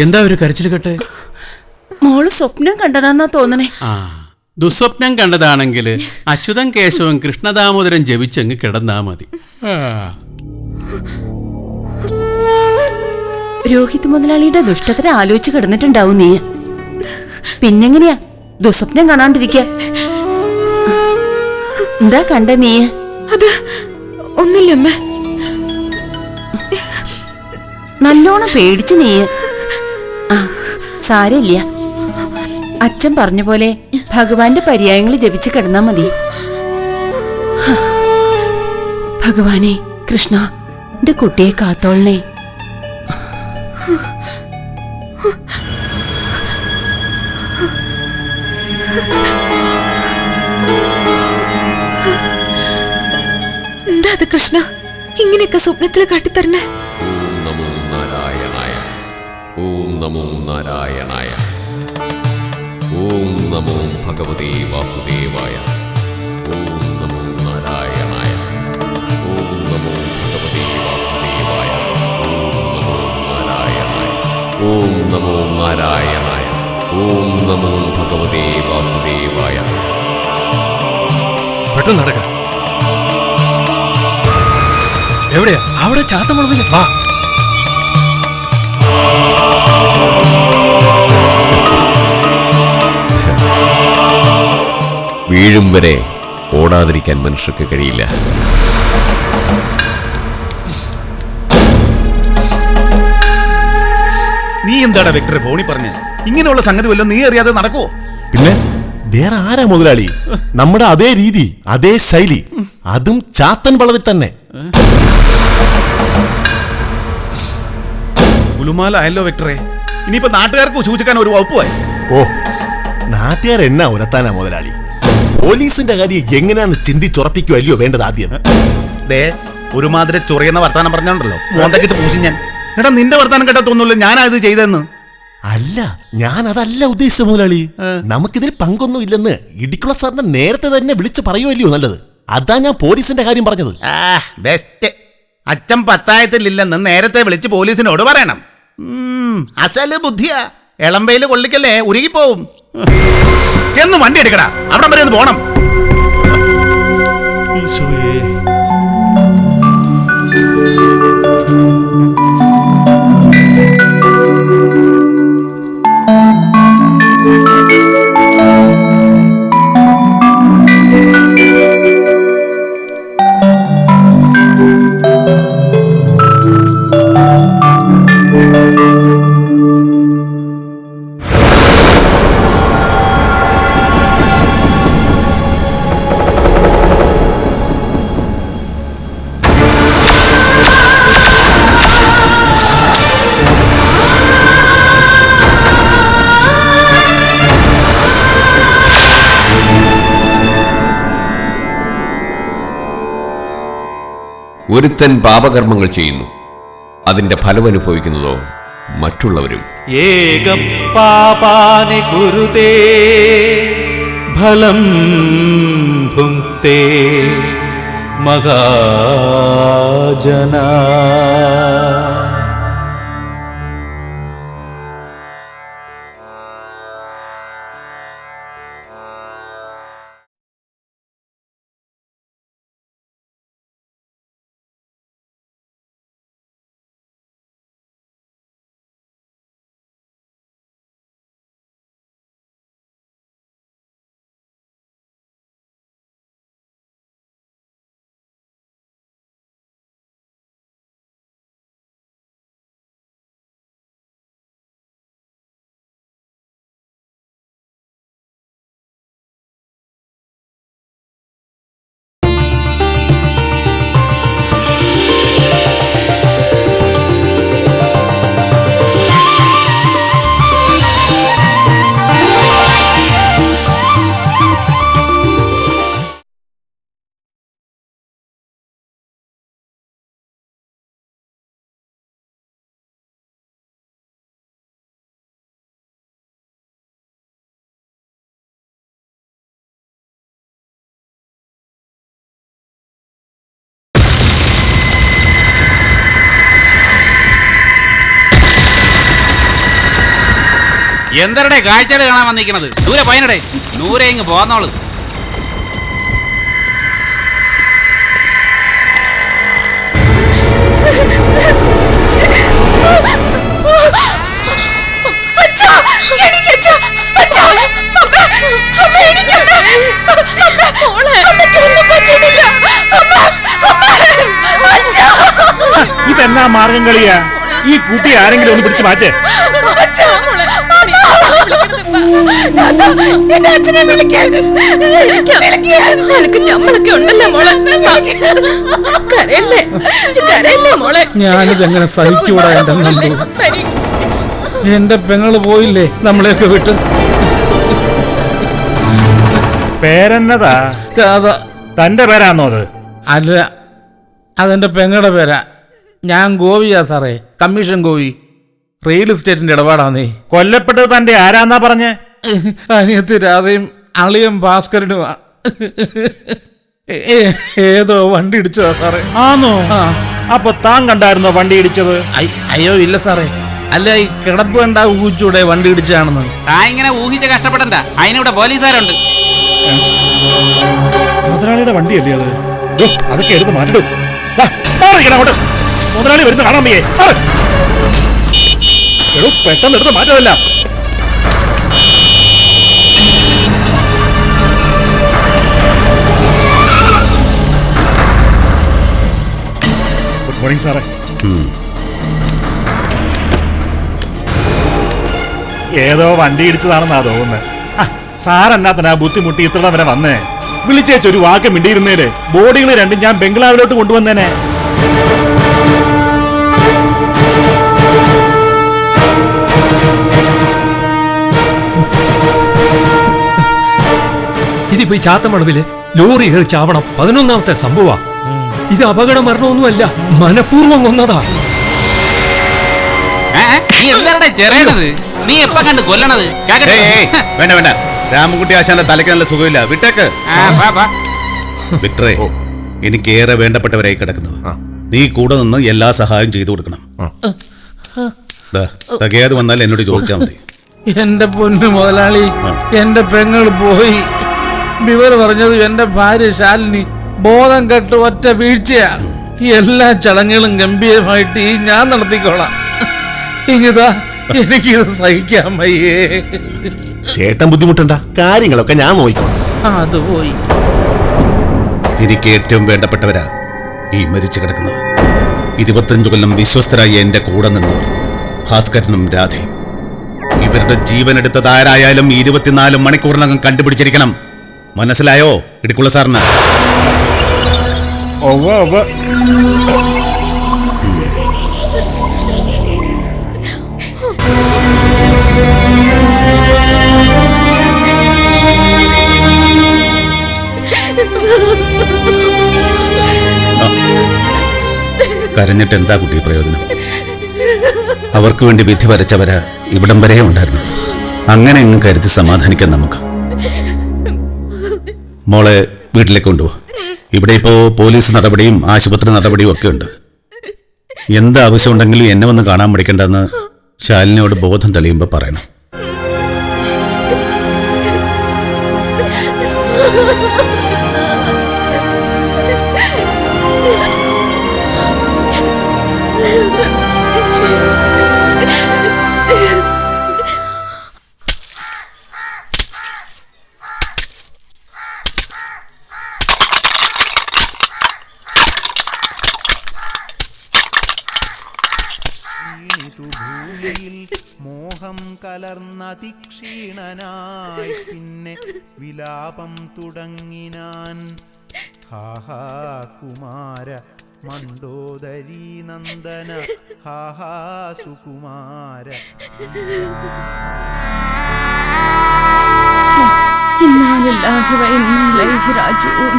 എന്താ ഒരു കരച്ചിൽ കേട്ടെ? മോള് സ്വപ്നം കണ്ടതാന്നാ തോന്നണേ. ആ, ദുസ്വപ്നം കണ്ടതാണെങ്കിൽ അച്യുതൻ കേശവൻ കൃഷ്ണദാമോദരൻ ജപിച്ചങ്ങ് കിടന്നാ മതി. രോഹിത് മുതലാളിയുടെ ദുഷ്ടത്തിന് ആലോചിച്ച് കിടന്നിട്ടുണ്ടാവും നീ. പിന്നെങ്ങനെയാ ദുസ്വപ്നം കാണാണ്ടിരിക്ക? എന്താ കണ്ട നീ? അത് ഒന്നില്ലമ്മ. നല്ലോണം പേടിച്ചു നീ. ആ, സാരമില്ല. അച്ഛൻ പറഞ്ഞ പോലെ ഭഗവാന്റെ പര്യായങ്ങൾ ജപിച്ച് കിടന്നാ മതി. ഭഗവാനെ കൃഷ്ണ, എന്റെ കുട്ടിയെ കാത്തോളണേ. എന്താ അത് കൃഷ്ണ, ഇങ്ങനെയൊക്കെ സ്വപ്നത്തിൽ കാട്ടിത്തരണേ? ഓം നമോ നാരായണായ. ഓം നമോ ഭഗവതേ വാസുദേവായ. ഓം നമോ നാരായണായ. ഓം നമോ ഭഗവതേ വാസുദേവായ. ഓം നമോ നാരായണായ. ഓം നമോ ഭഗവതേ വാസുദേവായ. പെട്ടെന്ന് നടക്ക. എവിടെയാ? അവിടെ ചാത്തമുളവില്. വാ. വീഴും വരെ ഓടാതിരിക്കാൻ മനുഷ്യർക്ക് കഴിയില്ല. നീ എന്താടാ വെക്ടറെ ഫോണി പറഞ്ഞ്? ഇങ്ങനെയുള്ള സംഗതി വല്ലതും നീ അറിയാതെ നടക്കുവോ? പിന്നെ വേറെ ആരാ മുതലാളി? നമ്മുടെ അതേ രീതി, അതേ ശൈലി, അതും ചാത്തൻ വളവിൽ തന്നെ. ഉലുമാലായല്ലോ വെക്ടറെ. ഇനിയിപ്പോ നാട്ടുകാർക്ക് സൂചിക്കാൻ ഒരു വകുപ്പുമായി. ഓ, നാട്ടുകാർ എന്നാ ഉരത്താനാ മുതലാളി? പോലീസിന്റെ കാര്യം എങ്ങനെയാന്ന് ചിന്തിച്ചുറപ്പിക്കുവല്ലയോ വേണ്ടത് ആദ്യം. ദേ, ഒരുമാതിരി ചൊറിയുന്ന വർത്താനം പറഞ്ഞോണ്ടല്ലോ മോന്തക്കിട്ട് പൂശി ഞാൻ. എടാ, നിന്റെ വർത്താനം കേട്ടാത്തൊന്നുമില്ല ഞാനാ ഇത് ചെയ്തെന്ന്. അല്ല, ഞാൻ അതല്ല ഉദ്ദേശിച്ച മുതലാളി. നമുക്കിതിൽ പങ്കൊന്നും ഇല്ലെന്ന് ഇടിക്കുള്ള സാറിനെ നേരത്തെ തന്നെ വിളിച്ചു പറയുമല്ലയോ നല്ലത്. അതാ ഞാൻ പോലീസിന്റെ കാര്യം പറഞ്ഞത്. ബെസ്റ്റ്. അച്ഛൻ പത്തായത്തിലില്ലെന്ന് നേരത്തെ വിളിച്ച് പോലീസിനോട് പറയണം. അസല് ബുദ്ധിയാ. എളമ്പയില് കൊള്ളിക്കല്ലേ, ഉരുകിപ്പോവും. ചെന്ന് വണ്ടി എടുക്കടാ, അവിടെ വരെ ഒന്ന് പോണം. ഈശോയേ. ഒരുത്തൻ പാപകർമ്മങ്ങൾ ചെയ്യുന്നു, അതിന്റെ ഫലമനുഭവിക്കുന്നതോ മറ്റുള്ളവരും. ഏകം പാപാനി കുരുതേ ഫലം ഭുങ്ക്തേ മഹാജനാ. എന്തരുടെ കാഴ്ചകൾ കാണാൻ വന്നിരിക്കണത്? ദൂരെ പയനടേ, ദൂരെ ഇങ്ങ് പോന്നോളൂ. ഇതെന്നാ മാർഗം കളിയാ? ഈ കുട്ടി ആരെങ്കിലും ഒന്ന് പിടിച്ച് മാറ്റേ. ഞാനിതെങ്ങനെ സഹിക്കൂടാ എന്റെ നന്ദു? എന്റെ പെങ്ങള് പോയില്ലേ നമ്മളെയൊക്കെ വിട്ട്? പേരെന്നതാ? തന്റെ പേരാന്നോ അത്? അല്ല, അതെന്റെ പെങ്ങളുടെ പേരാ. ഞാൻ ഗോപിയാ സാറേ, കമ്മീഷൻ ഗോപി. റിയൽ എസ്റ്റേറ്റിന്റെ ഇടപാടാന്നേ. കൊല്ലപ്പെട്ടത് തന്റെ ആരാന്നാ പറഞ്ഞേ? അനിയത്തി രാധയും അളിയും ഭാസ്കരനുമാ. ഏതോ വണ്ടി ഇടിച്ചതാ സാറേ. ആന്നോ? അപ്പൊ താൻ കണ്ടായിരുന്നോ വണ്ടി ഇടിച്ചത്? അയ്യോ ഇല്ല സാറേ. അല്ല, ഈ കിടപ്പ് കണ്ടാ ഊഹിച്ചൂടെ വണ്ടി ഇടിച്ചാണെന്ന്? ഇങ്ങനെ ഊഹിച്ച് കഷ്ടപ്പെടണ്ട, അതിനിവിടെ പോലീസുകാരുണ്ട്. മുതലാളിയുടെ വണ്ടിയല്ലേ അത്? അതൊക്കെ എടുത്ത് മാറ്റിടും. മുതലാളി വരുന്ന കാണാൻ വയ്യേ? എടോ, പെട്ടെന്ന് എടുത്ത് മാറ്റമല്ല. ഗുഡ് മോർണിംഗ് സാറേ. ഏതോ വണ്ടി ഇടിച്ചതാണെന്നാ തോന്നുന്നത്. സാറെന്നാത്തനാ ബുദ്ധിമുട്ടി ഇത്ര വരെ വന്നേ? വിളിച്ചേച്ചൊരു വാക്ക് മിണ്ടിയിരുന്നേര്. ബോഡികളെ രണ്ടും ഞാൻ ബംഗ്ലാവിലോട്ട് കൊണ്ടുവന്നേനെ. ഇതിപ്പോ ഈ ചാത്തമടവില് ലോറി കയറി ചാവണം 11ാമത്തെ സംഭവ. ഇത് അപകട മരണമൊന്നുമല്ല, മനഃപൂർവ്വം കൊന്നതാ. നീ എന്താ ചെറിയണത്? നീ എപ്പ കണ്ട് കൊല്ലണത്? വേണ്ട വേണ്ട, രാമൻകുട്ടി ആശാന്റെ തലയ്ക്ക് നല്ല സുഖമില്ല, വിട്ടേക്ക്. വിക്ടറേ, എനിക്കേറെ വേണ്ടപ്പെട്ടവരായി കിടക്കുന്നത്. നീ കൂടെ നിന്ന് എല്ലാ സഹായം ചെയ്തു കൊടുക്കണം. തകയാതെ വന്നാൽ എന്നോട് ചോദിച്ചാൽ മതി. എന്റെ പൊന്നു മുതലാളി, എന്റെ പെങ്ങൾ പോയി. വിവരം പറഞ്ഞത് എന്റെ ഭാര്യ ശാലിനി ബോധം കെട്ട് ഒറ്റ വീഴ്ചയാ. എല്ലാ ചടങ്ങുകളും ഗംഭീരമായിട്ട് ഞാൻ നടത്തിക്കോളാം. ഇങ്ങതാ, എനിക്കിത് സഹിക്കാൻ വയ്യേ. ചേട്ടൻ ബുദ്ധിമുട്ടണ്ട, കാര്യങ്ങളൊക്കെ ഞാൻ നോക്കിക്കോളാം. അത് പോയി. എനിക്ക് ഏറ്റവും വേണ്ടപ്പെട്ടവരാ ഈ മരിച്ചു കിടക്കുന്നത്. 25 കൊല്ലം വിശ്വസ്തരായി എന്റെ കൂടെ നിന്നവർ, ഭാസ്കരനും രാധയും. ഇവരുടെ ജീവൻ എടുത്തത് ആരായാലും 24 മണിക്കൂറിനകം കണ്ടുപിടിച്ചിരിക്കണം. മനസ്സിലായോ ഇടിക്കുള്ള സാറിന്? കരഞ്ഞിട്ട് എന്താ കുട്ടി പ്രയോജനം? അവർക്ക് വേണ്ടി വിധി വരച്ചവരാ ഇവിടം വരെ ഉണ്ടായിരുന്നു. അങ്ങനെ ഇങ്ങ് കരുതി സമാധാനിക്കാൻ നമുക്ക്. മോളെ വീട്ടിലേക്ക് കൊണ്ടുപോ. ഇവിടെ ഇപ്പോ പോലീസ് നടപടിയും ആശുപത്രി നടപടിയും ഒക്കെ ഉണ്ട്. എന്താവശ്യമുണ്ടെങ്കിലും എന്നെ വന്ന് കാണാൻ പഠിക്കണ്ടെന്ന് ശാലിനിയോട് ബോധം തെളിയുമ്പോ പറയണം. മോഹം കലർന്നതിക്ഷീണനായി പിന്നെ വിലാപം തുടങ്ങിനാൻ. ഹാഹാ കുമാര മണ്ഡോദരീ നന്ദന, ഹാഹാ സുകുമാര. ഇന്നാലില്ലാഹി വ ഇന്നാ ഇലൈഹി റാജിഊൻ.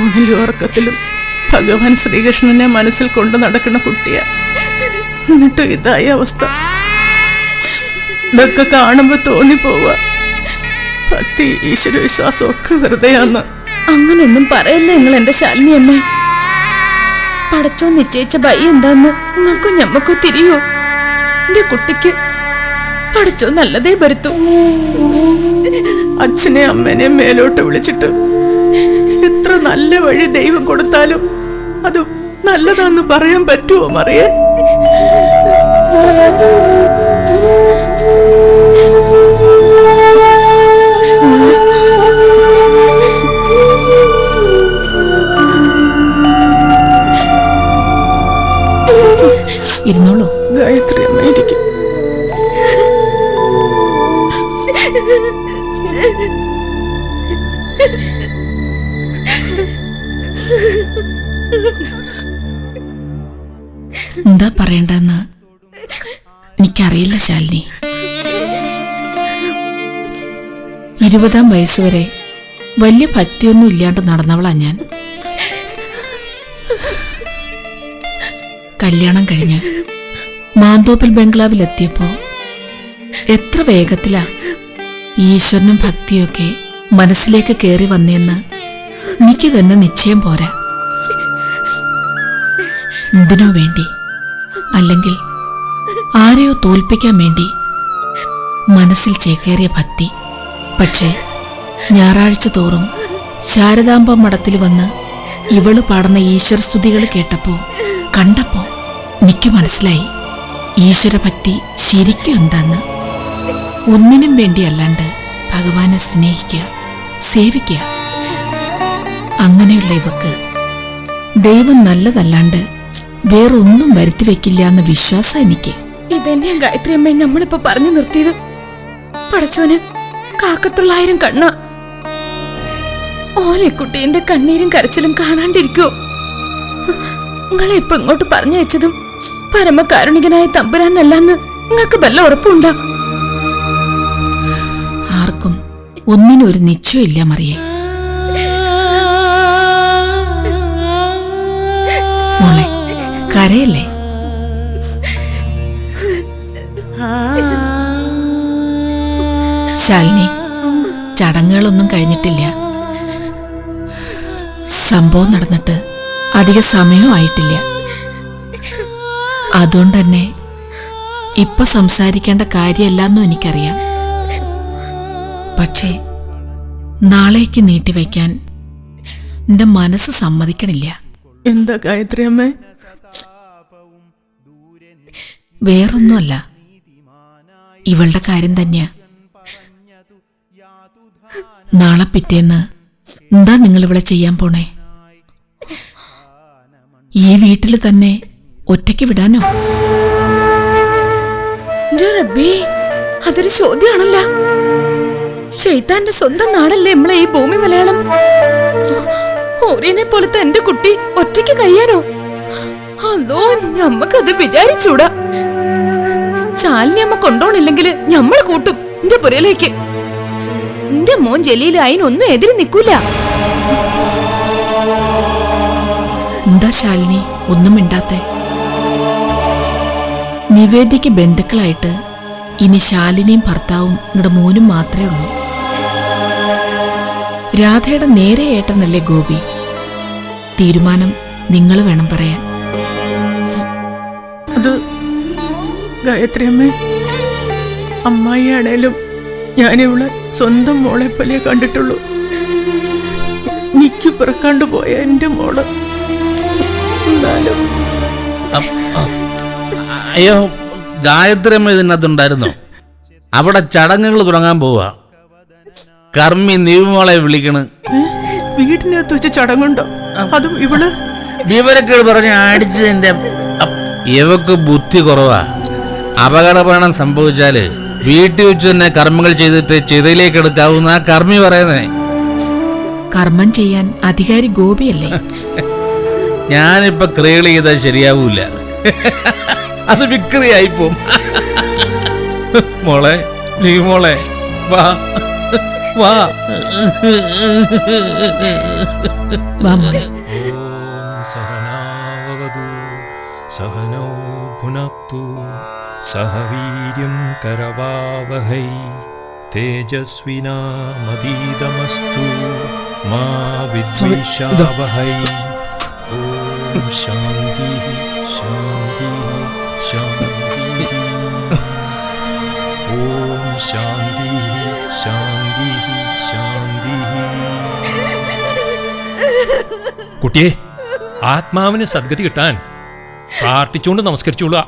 ഊണിലും ഉറക്കത്തിലും ഭഗവാൻ ശ്രീകൃഷ്ണനെ മനസ്സിൽ കൊണ്ട് നടക്കുന്ന കുട്ടിയാ. എന്നിട്ട് ഇതായ അവസ്ഥ. ഇതൊക്കെ കാണുമ്പോ തോന്നിപ്പോവാ ഭക്തി ഈശ്വരവിശ്വാസം ഒക്കെ വെറുതെയാന്ന്. അങ്ങനൊന്നും പറയല്ലേ നിങ്ങൾ എന്റെ ശാലിനി അമ്മ. പടച്ചോ നിശ്ചയിച്ച ബൈ എന്താന്ന് നിങ്ങൾക്കും ഞമ്മക്കോ തിരിയോ? എന്റെ കുട്ടിക്ക് പടച്ചോ നല്ലതേ വരുത്തു. അച്ഛനെ അമ്മേനെ മേലോട്ട് വിളിച്ചിട്ട് എത്ര നല്ല വഴി ദൈവം കൊടുത്താലും അത് നല്ലതാന്ന് പറയാൻ പറ്റുമോ മറിയേ? ഇരുന്നോളൂ. ഗായത്രി അമ്മ ഇരിക്കും. എന്താ പറയണ്ടെന്ന് എനിക്കറിയില്ല ശാലിനി. 20-ാം വയസ്സുവരെ വലിയ ഭക്തിയൊന്നും ഇല്ലാണ്ട് നടന്നവളാ ഞാൻ. കല്യാണം കഴിഞ്ഞ് മാന്തോപ്പിൽ ബംഗ്ലാവിലെത്തിയപ്പോ എത്ര വേഗത്തിലാ ഈശ്വരനും ഭക്തിയൊക്കെ മനസ്സിലേക്ക് കയറി വന്നേന്ന് എനിക്ക് തന്നെ നിശ്ചയം പോരാ. എന്തിനോ വേണ്ടി, അല്ലെങ്കിൽ ആരെയോ തോൽപ്പിക്കാൻ വേണ്ടി മനസ്സിൽ ചേക്കേറിയ ഭക്തി. പക്ഷേ ഞായറാഴ്ച തോറും ശാരദാംബ മഠത്തിൽ വന്ന് ഇവള് പാടുന്ന ഈശ്വരസ്തുതികൾ കേട്ടപ്പോ കണ്ടപ്പോ എനിക്ക് മനസ്സിലായി ഈശ്വരഭക്തി ശരിക്കും എന്താന്ന്. ഒന്നിനും വേണ്ടിയല്ലാണ്ട് ഭഗവാനെ സ്നേഹിക്കുക, സേവിക്കുക. അങ്ങനെയുള്ള ഇവക്ക് ദൈവം നല്ലതല്ലാണ്ട് വേറൊന്നും വരുത്തി വെക്കില്ല എന്ന വിശ്വാസം എനിക്ക്. ഇതന്നെയാ ഗായത്രി അമ്മയെ നമ്മളിപ്പോ പറഞ്ഞു നിർത്തിയത്. പടച്ചോന് കാക്കത്തുള്ളായിരം കണ്ണ. ഓലക്കുട്ടീന്റെ കണ്ണീരും കരച്ചിലും കാണാണ്ടിരിക്കോ? നിങ്ങളെ ഇപ്പൊ ഇങ്ങോട്ട് പറഞ്ഞു വെച്ചതും പരമകാരുണികനായ തമ്പുരാനല്ലെന്ന് നിങ്ങൾക്ക് വല്ല ഉറപ്പുണ്ടോ? ആർക്കും ഒന്നിനും ഒരു നിശ്ചയമില്ല മറിയേ. മോളെ കരയല്ലേ? ശാലിനി, ചടങ്ങുകളൊന്നും കഴിഞ്ഞിട്ടില്ല. സംഭവം നടന്നിട്ട് അധിക സമയവും ആയിട്ടില്ല. അതുകൊണ്ട് തന്നെ ഇപ്പൊ സംസാരിക്കേണ്ട കാര്യമല്ലെന്നും എനിക്കറിയാം. പക്ഷേ നാളേക്ക് നീട്ടിവെക്കാൻ എന്റെ മനസ്സ് സമ്മതിക്കണില്ല. എന്താ ഗായത്രി അമ്മ? വേറൊന്നുമല്ല, ഇവളുടെ കാര്യം തന്നെയാ. നാളെ പിറ്റേന്ന് എന്താ നിങ്ങൾ ഇവിടെ ചെയ്യാൻ പോണേ? ഈ വീട്ടിൽ തന്നെ ഒറ്റയ്ക്ക് വിടാനോ? അതൊരു ചോദ്യമാണല്ലോ. ശൈത്താന്റെ സ്വന്തം നാടല്ലേ നമ്മളെ ഈ ഭൂമി മലയാളം. ഓരിയനെ പോലത്തെ എന്റെ കുട്ടി ഒറ്റയ്ക്ക് കഴിയാനോ? അതോ ഞമ്മക്കത് വിചാരിച്ചൂടാ. ശാലിനി അമ്മ കൊണ്ടോണില്ലെങ്കിൽ ഞമ്മള് കൂട്ടും എന്റെ പുരയിലേക്ക്. എന്റെ മോൻ ജലീൽ അതിനൊന്നും എതിര് നിൽക്കൂല. എന്താ ശാലിനി ഒന്നും മിണ്ടാത്തെ? നിവേദ്യക്ക് ബന്ധുക്കളായിട്ട് ഇനി ശാലിനിയും ഭർത്താവും നിങ്ങളുടെ മോനും മാത്രമേ ഉള്ളൂ. രാധയുടെ നേരെ ഏട്ടനല്ലേ ഗോപി. തീരുമാനം നിങ്ങൾ വേണം പറയാൻ. അത് ഗായത്രി അമ്മ, അമ്മായിയാണേലും ഞാനിവളെ സ്വന്തം മോളെ പോലെ കണ്ടിട്ടുള്ളൂ. എനിക്ക് പിറക്കാണ്ട് പോയ എന്റെ മോള്. എന്നാലും അയ്യോ, ഗായത്രി അമ്മ ഇതിനകത്തുണ്ടായിരുന്നോ? അവിടെ ചടങ്ങുകൾ തുടങ്ങാൻ പോവാ. കർമ്മി നീവുമോളെ വിളിക്കണ്. വീടിനകത്ത് വെച്ച് ചടങ്ങുണ്ടോ? അതും ഇവള് വിവരക്കേട് പറഞ്ഞ് അടിച്ചതിന്റെ. ഇവക്ക് ബുദ്ധി കുറവാ. അപകടമരണം സംഭവിച്ചാല് വീട്ടിൽ വെച്ച് തന്നെ കർമ്മങ്ങൾ ചെയ്തിട്ട് ചിതയിലേക്ക് എടുക്കാവുന്ന കർമ്മി പറയുന്നേ. കർമ്മം ചെയ്യാൻ അധികാരി ഗോപിയല്ലേ? ഞാനിപ്പൊ ക്രിയകൾ ചെയ്താൽ ശരിയാവൂല. അത് വിക്രിയായിപ്പോവും. മോളെ, നീ മോളെ വാ വാ. സഹനാവവതു സഹനോ ഭുനക്തു സഹ വീര്യം കരവാവഹൈ തേജസ്വിനാമതീതമസ്തു മാ വിദ്വിഷാവഹൈ. ഓം ശാന്തി ശാന്തി ശാന്തി. ഓം ശാന്തി ശാന്തി ശാന്തി. കുട്ടിയെ, ആത്മാവിന് സദ്ഗതി കിട്ടാൻ പ്രാർത്ഥിച്ചുകൊണ്ട് നമസ്കരിച്ചോളുക.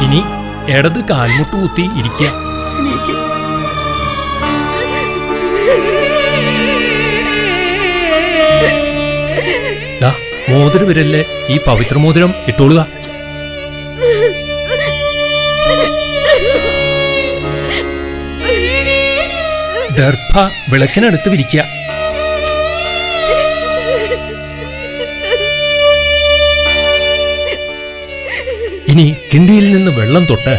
ഇനി ഇടത് കാൽമുട്ട് കുത്തി ഇരിക്കുക. മോതിര വിരലിലെ ഈ പവിത്ര മോതിരം ഇട്ടോളുക. ദർഭ വിളക്കിനടുത്ത് വിരിക്കുക. ഇനി കിണ്ടിയിൽ നിന്ന് വെള്ളം തൊട്ട്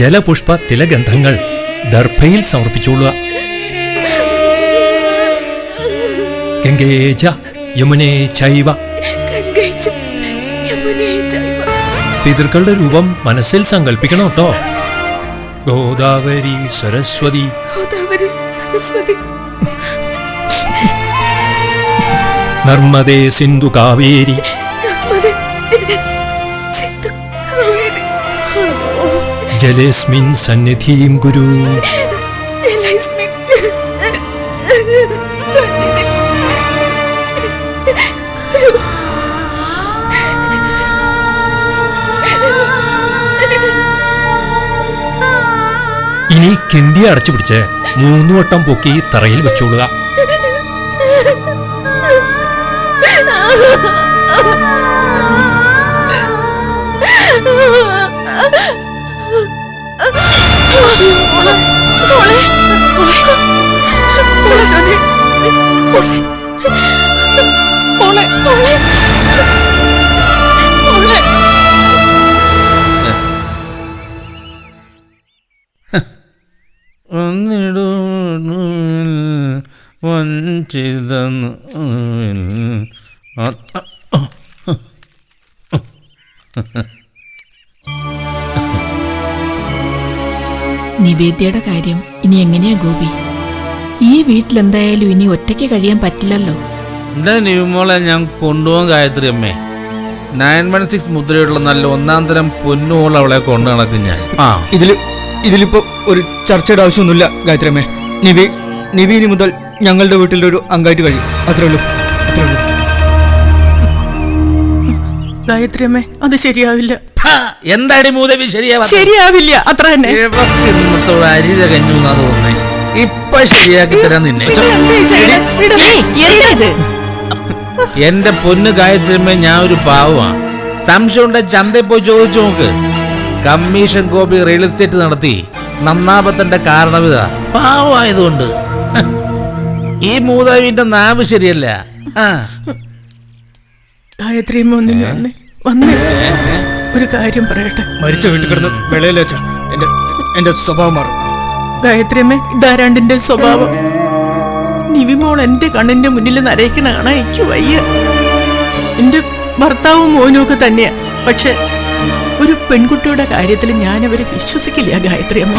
ജലപുഷ്പ തിലഗന്ധങ്ങൾ ദർഭയിൽ സമർപ്പിച്ചോളുക. ഗംഗേച യമുനേ ചൈവ. പിതൃക്കളുടെ രൂപം മനസ്സിൽ സങ്കല്പിക്കണം കേട്ടോ. ഗോദാവരി സരസ്വതി. നർമ്മദേ സിന്ധു കാവേരി. ജലേസ്മിൻ സന്നിധിം ഗുരു. ഇനി കിണ്ടി അടച്ചു പിടിച്ച് 3 വട്ടം പൊക്കി തറയിൽ വെച്ചോളുക. നിവേദ്യയുടെ കാര്യം ഇനി എങ്ങനെയാ ഗോപി? ഈ വീട്ടിലെന്തായാലും ഇനി ഒറ്റയ്ക്ക് കഴിയാൻ പറ്റില്ലല്ലോ. എന്താ നിവിമോളെ ഞാൻ കൊണ്ടുപോകാൻ ഗായത്രി അമ്മേ. 916 മുദ്രയുള്ള നല്ല 1-ാം തരം പൊന്നുമോൾ അവളെ കൊണ്ടു നടക്കും ഞാൻ. ഇതിലിപ്പോ ഒരു ചർച്ചയുടെ ആവശ്യമൊന്നുമില്ല ഗായത്രി അമ്മേ. നിവി ഇനി മുതൽ ഞങ്ങളുടെ വീട്ടിലൊരു അംഗമായിട്ട് കഴിയും. അത്രേ ഉള്ളൂ. ഗായത്രി അമ്മേ, അത് ശരിയാവില്ല. എന്താടി മൂതവി ശരിയാവില്ല. അത്ര തന്നെ. ഇന്നത്തോടെ അരി തികഞ്ഞു എന്നാ തോന്നേ. ഇപ്പൊ ശരിയാക്കി തരാൻ നിന്നെ. എന്റെ പൊന്ന് ഗായത്രിയമ്മ, ഞാൻ ഒരു പാവമാണ്. സംശയം ഉണ്ടെ ചന്തയിൽ പോയി ചോദിച്ചു നോക്ക്. കമ്മീഷൻ കോപ്പി റിയൽ എസ്റ്റേറ്റ് നടത്തി നന്നാപത്തിന്റെ കാരണവിത പാവമായതുകൊണ്ട്. ഈ മൂതാവിന്റെ നാവ് ശരിയല്ല. ഗായത്രിയമ്മ ഒന്നിന് വന്നേ ഒരു കാര്യം പറയട്ടെ. മരിച്ച വീട്ടിൽ കിടന്ന് വെളയിൽ വെച്ച എന്റെ സ്വഭാവം മാറും. ഗായത്രിയമ്മേ, ഇതാരാണ്ടിന്റെ സ്വഭാവം. നിവിമോൾ എന്റെ കണ്ണിന്റെ മുന്നിൽ നരയിക്കണ കാണാൻ എനിക്ക് വയ്യ. എന്റെ ഭർത്താവും മോനും ഒക്കെ തന്നെയാ. പക്ഷെ ഒരു പെൺകുട്ടിയുടെ കാര്യത്തിൽ ഞാൻ അവരെ വിശ്വസിക്കില്ല ഗായത്രിയമ്മ.